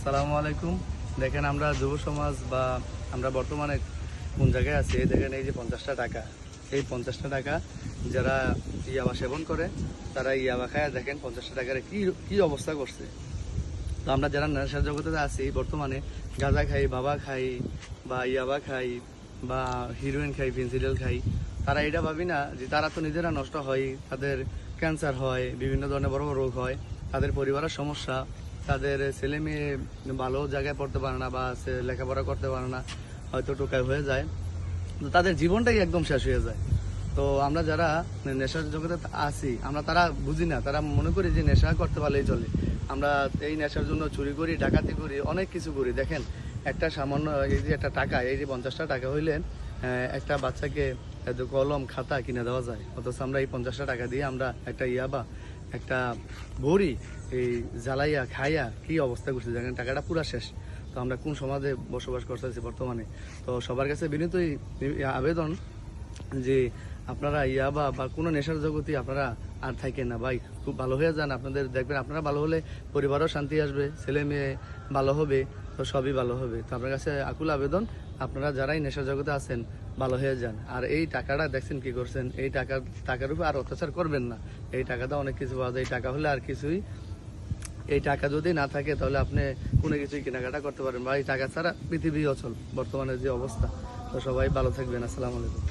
আসসালামু আলাইকুম। দেখেন আমরা যুব সমাজ বা আমরা বর্তমানে কোন জায়গায় আছি, দেখেন এই যে 50টা টাকা, এই 50টা টাকা যারা ইয়াবা সেবন করে তারা ইয়াবা খায়, দেখেন 50টা টাকার কি কি অবস্থা করছে। তো আমরা যারা নেশার জগতে আছি বর্তমানে গাঁজা খাই, বাবা খাই বা ইয়াবা খাই বা হিরোইন খাই, ফেন্সিডেল খাই, তারা এটা ভাবি না যে তারা তো নিজেরা নষ্ট হয়, তাদের ক্যান্সার হয়, বিভিন্ন ধরনের বড় বড় রোগ হয়, তাদের পরিবারের সমস্যা, তাদের ছেলে মেয়ে ভালো জায়গায় পড়তে পারে না বা লেখাপড়া করতে পারে না, হয়তো টোকাই হয়ে যায়, তো তাদের জীবনটাই একদম শেষ হয়ে যায়। তো আমরা যারা নেশার জগতে আছি আমরা তারা বুঝি না, তারা মনে করি যে নেশা করতে পারলেই চলে। আমরা এই নেশার জন্য চুরি করি, ডাকাতি করি, অনেক কিছু করি। দেখেন একটা সামান্য এই যে একটা টাকা, এই যে 50টা টাকা হইলে একটা বাচ্চাকে কলম খাতা কিনে দেওয়া যায়, অথচ আমরা এই 50টা টাকা দিয়ে আমরা একটা ইয়াবা একটা বড়ি এই জ্বালাইয়া খাইয়া কি অবস্থা করছি, দেখেন টাকাটা পুরা শেষ। তো আমরা কোন সমাজে বসবাস করতেছি বর্তমানে। তো সবার কাছে বিনীতই আবেদন যে আপনারা ইয়াবা বা কোনো নেশার জগতে আপনারা আর থাকেন না ভাই, খুব ভালো হয়ে যান। আপনাদের দেখবেন আপনারা ভালো হলে পরিবারও শান্তি আসবে, ছেলে মেয়ে ভালো হবে, তো সবই ভালো হবে। তো আপনার কাছে আকুল আবেদন, আপনারা যারাই নেশার জগতে আছেন ভালো হয়ে যান। আর এই টাকাটা দেখছেন কি করছেন, এই টাকার উপর আর অত্যাচার করবেন না। এই টাকাটা অনেক কিছু পাওয়া যায়, এই টাকা হলে আর কিছুই, এই টাকা যদি না থাকে তাহলে আপনি কোনো কিছুই কেনাকাটা করতে পারেন বা এই টাকা ছাড়া পৃথিবী অচল বর্তমানে যে অবস্থা। তো সবাই ভালো থাকবেন। আসসালামু আলাইকুম।